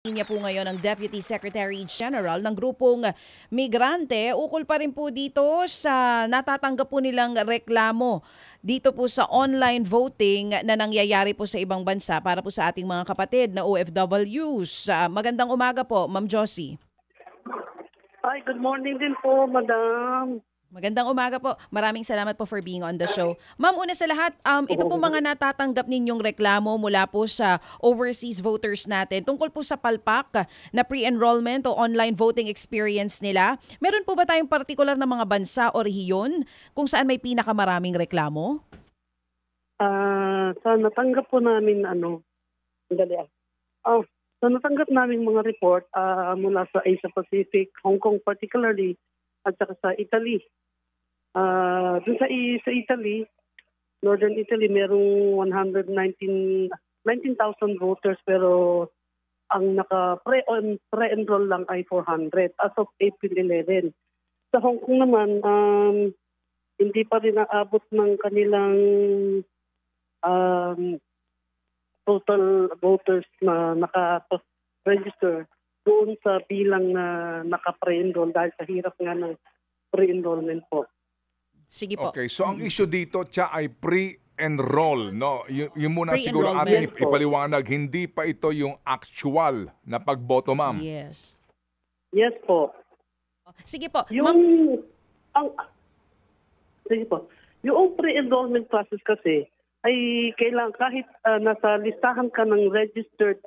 Niya po ngayon ang Deputy Secretary General ng grupong migrante. Ukol pa rin po dito sa natatanggap po nilang reklamo dito po sa online voting na nangyayari po sa ibang bansa para po sa ating mga kapatid na OFWs. Magandang umaga po, Ma'am Josie. Hi, good morning din po, madam. Magandang umaga po. Maraming salamat po for being on the show. Ma'am, una sa lahat, ito po mga natatanggap ninyong reklamo mula po sa overseas voters natin tungkol po sa palpak na pre-enrollment o online voting experience nila. Meron po ba tayong partikular na mga bansa o rehiyon kung saan may pinakamaraming reklamo? Sa natanggap po namin, sa natanggap namin mga report mula sa Asia Pacific, Hong Kong particularly, at saka sa Italy. Doon sa Italy, Northern Italy, merong 19,000 voters pero ang pre-enroll lang ay 400 as of April 11. Sa Hong Kong naman, hindi pa rin naabot ng kanilang total voters na naka-register doon sa bilang na naka-pre-enroll dahil sa hirap nga ng pre-enrollment po. Sige po. Okay, so ang issue dito, ay pre-enroll, no? Yung muna siguro ating ipaliwanag, hindi pa ito yung actual na pagboto, ma'am. Yes. Yes po. Sige po. Sige po. Yung pre-enrollment process kasi ay kailangan kahit nasa listahan ka ng registered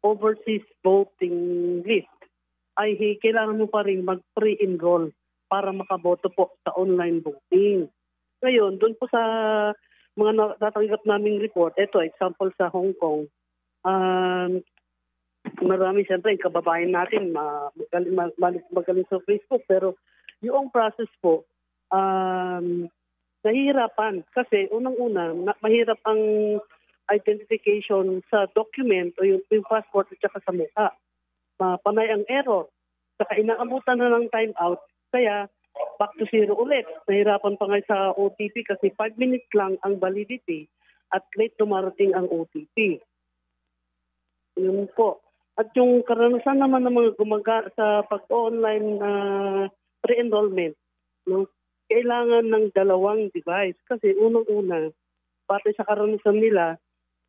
overseas voting list, ay kailangan mo pa rin mag-pre-enroll para makaboto po sa online voting. Ngayon, doon po sa mga natatanggap naming report, ito, example sa Hong Kong, marami siyempre, yung kababayan natin, magaling sa Facebook, pero yung process po, nahihirapan. Kasi unang-una, mahirap ang identification sa document o yung passport at saka sa mukha. Panay ang error. Saka inaabutan na ng time out, kaya back to zero ulit. Nahirapan pa nga sa OTP kasi 5 minutes lang ang validity at late dumarating ang OTP. Yun po. At yung karanasan naman ng mga sa pag-online pre-enrollment, no, kailangan ng dalawang device kasi unang-una, pati sa karanasan nila,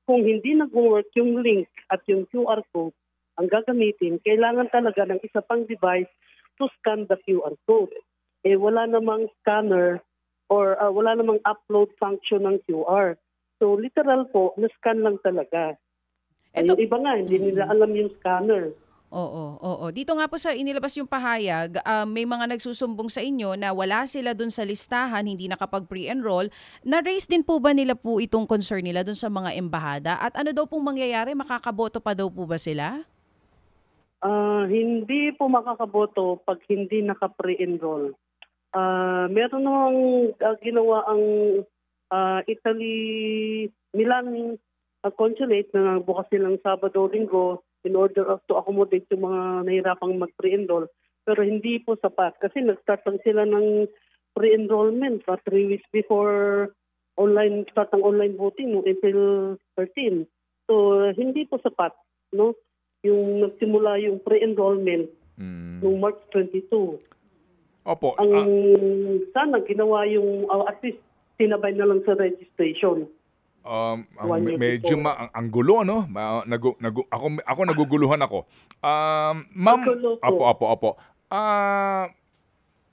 kung hindi nag-work yung link at yung QR code ang gagamitin, kailangan talaga ng isa pang device to scan the QR code. Wala namang scanner or wala namang upload function ng QR. So literal po, na-scan lang talaga. Yung iba nga, hindi nila alam yung scanner. Oo. Dito nga po sa inilabas yung pahayag, may mga nagsusumbong sa inyo na wala sila dun sa listahan, hindi nakapag pre-enroll. Na-raise din po ba nila po itong concern nila dun sa mga embahada? At ano daw pong mangyayari? Makakaboto pa daw po ba sila? Hindi po makakaboto pag hindi naka-pre-enroll. Meron namang ginawa ang Italy, Milan consulate na bukas silang Sabado-Linggo in order to accommodate yung mga nahirapang mag-pre-enroll. Pero hindi po sapat kasi nag-start lang sila ng pre-enrollment 3 weeks before start ng online voting no, April 13. So hindi po sapat, no? Yung nagsimula yung pre-enrollment noong March 22. Opo. Sana ginawa yung at least sinabay na lang sa registration. Medyo ang gulo, no? Ako naguguluhan ako. Ma'am, opo.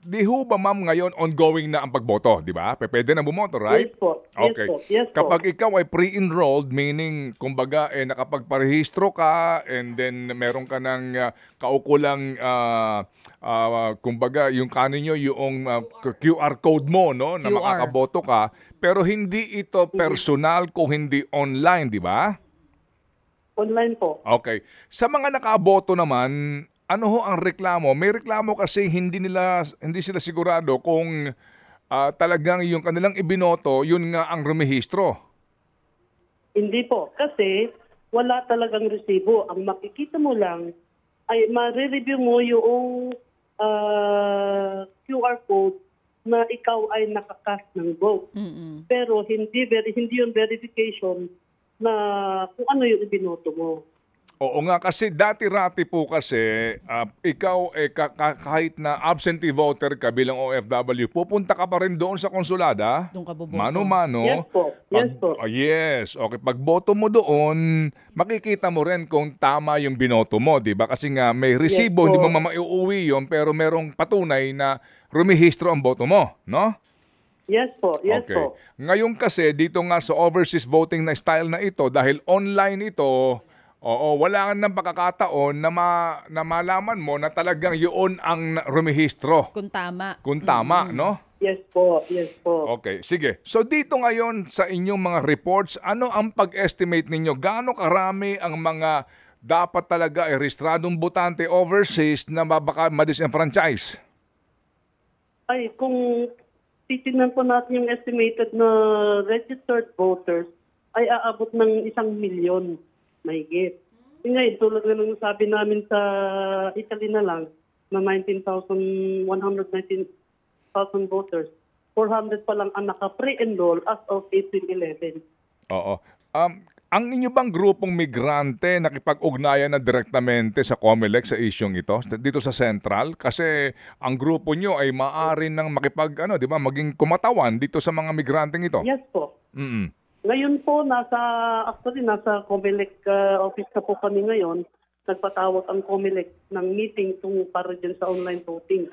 Di ho ba, ma'am, ngayon ongoing na ang pagboto, di ba? Pwede na bumoto, right? Yes po. Okay. Yes po. Kapag ikaw ay pre-enrolled, meaning, kumbaga, nakapagparehistro ka and then meron ka ng kaukulang, kumbaga, yung kaninyo, yung QR code mo, no? Na makakaboto ka. Pero hindi ito personal kung hindi online, di ba? Online po. Okay. Sa mga nakaboto naman, ano ho ang reklamo? May reklamo kasi hindi sila sigurado kung talagang yung kanilang ibinoto, yun nga ang rumehistro. Hindi po. Kasi wala talagang resibo. Ang makikita mo lang ay ma-review mo yung QR code na ikaw ay nakakast ng vote. Pero hindi yung verification na kung ano yung ibinoto mo. Oo nga, kasi dati-rati po kasi ikaw kahit na absentee voter ka bilang OFW, pupunta ka pa rin doon sa konsulada. Doon ka boboto. Mano-mano. Yes po. Yes po. Yes. Okay, pag boto mo doon, makikita mo rin kung tama yung binoto mo, 'di ba? Kasi nga may resibo, Yes hindi po. mo maiuwi 'yon, pero merong patunay na rumehistro ang boto mo, no? Yes po. Yes Okay. po. Ngayon kasi dito nga sa overseas voting na style na ito, dahil online ito, wala nang pagkakataon na malaman mo na talagang yun ang rumehistro. Kung tama. Kung tama, no? Yes po. Yes po. Okay, sige. So dito ngayon sa inyong mga reports, ano ang pag-estimate ninyo? Gaano karami ang mga dapat talaga rehistradong botante overseas na baka ma-disenfranchise? Ay, kung titignan po natin yung estimated na registered voters, ay aabot ng 1 milyon mahigit. Ngayon, tulad na nung sabi namin sa Italy na lang, na 119,000 voters, 400 pa lang ang naka-pre-enroll as of April 11. Oo. Ang inyo bang grupong migrante nakipag-ugnayan na direktamente sa COMELEC sa isyong ito dito sa Central? Kasi ang grupo nyo ay maaari nang di ba, maging kumatawan dito sa mga migranteng ito. Yes po. Mm. Ngayon po, nasa COMELEC office na po kami ngayon. Nagpatawag ang COMELEC ng meeting para dyan sa online voting.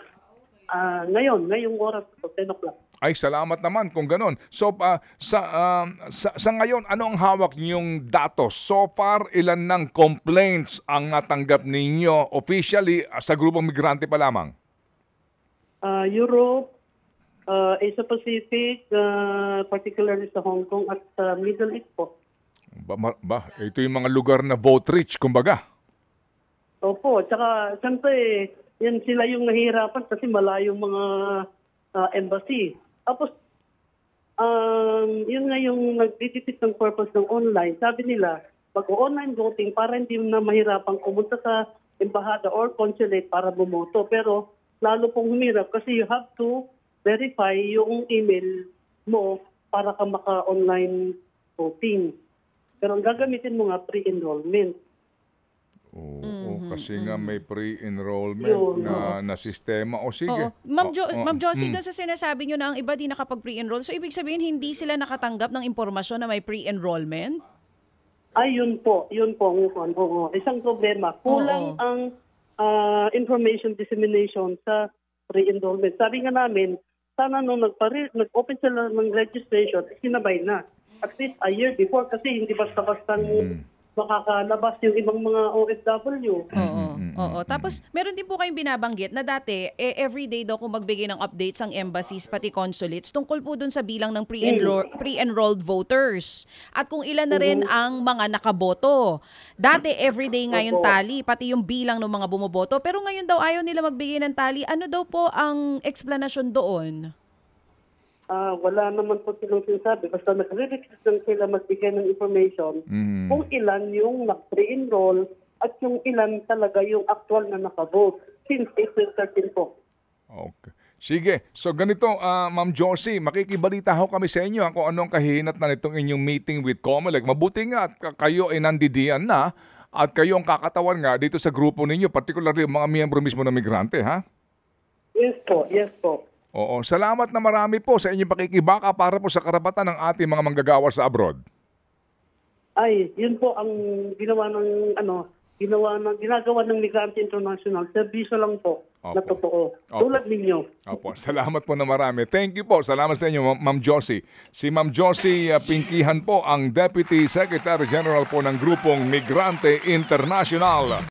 Ngayong oras po, 10 o'clock. Ay, salamat naman kung ganon. So, sa ngayon, ano ang hawak niyong datos? So far, ilan ng complaints ang natanggap ninyo officially sa grupong migrante pa lamang? Europe, Asia Pacific, particularly sa Hong Kong at Middle East po. Ito yung mga lugar na vote rich, kumbaga. Opo, tsaka siyempre, yan sila yung nahihirapan kasi malayong mga embassy. Tapos, yun nga yung nagtitipid ng purpose ng online. Sabi nila, pag-online voting para hindi na mahirapang pumunta sa embahada or consulate para bumoto. Pero lalo pong humirap kasi you have to verify yung email mo para ka maka-online voting. Pero ang gagamitin mo nga pre-enrollment. Kasi nga may pre-enrollment na sistema. O sige. Oo. Ma'am Josie, doon sa sinasabi nyo na ang iba di nakapag-pre-enroll, so ibig sabihin hindi sila nakatanggap ng impormasyon na may pre-enrollment? Ay, yun po. Oo. Isang problema. Kulang ang information dissemination sa pre-enrollment. Sabi nga namin, sana nung nag-open sila ng registration, sinabay na. At least a year before kasi hindi basta-basta makakalabas yung ibang mga OFW. Oo. Tapos, meron din po kayong binabanggit na dati, everyday daw kung magbigay ng updates ang embassies, pati consulates, tungkol po dun sa bilang ng pre-enrolled voters. At kung ilan na rin ang mga nakaboto. Dati, everyday nga yung tally, pati yung bilang ng mga bumoboto. Pero ngayon daw ayaw nila magbigay ng tally. Ano daw po ang explanation doon? Wala naman po silang sinasabi. Basta nagre-request lang sila magbigay ng information kung ilan yung nag-pre-enroll at yung ilan talaga yung actual na nakabote since April 13 po. Okay. Sige. So ganito, Ma'am Josie, makikibalita ho kami sa inyo kung anong kahinatnan nitong inyong meeting with COMELEC. Mabuti nga at kayo ay nandidiyan na at kayo ang kakatawan nga dito sa grupo ninyo, particularly yung mga miyembro mismo ng migrante, ha? Yes po. Oo, salamat na marami po sa inyong pakikibaka para po sa karapatan ng ating mga manggagawa sa abroad. Ay, yun po ang ginagawa ng Migrante International. Serbisyo lang po na totoo. Tulad ninyo. Opo, salamat po na marami. Thank you po. Salamat sa inyo, Ma'am Josie. Si Ma'am Josie Pinkihan po ang Deputy Secretary General po ng grupong Migrante International.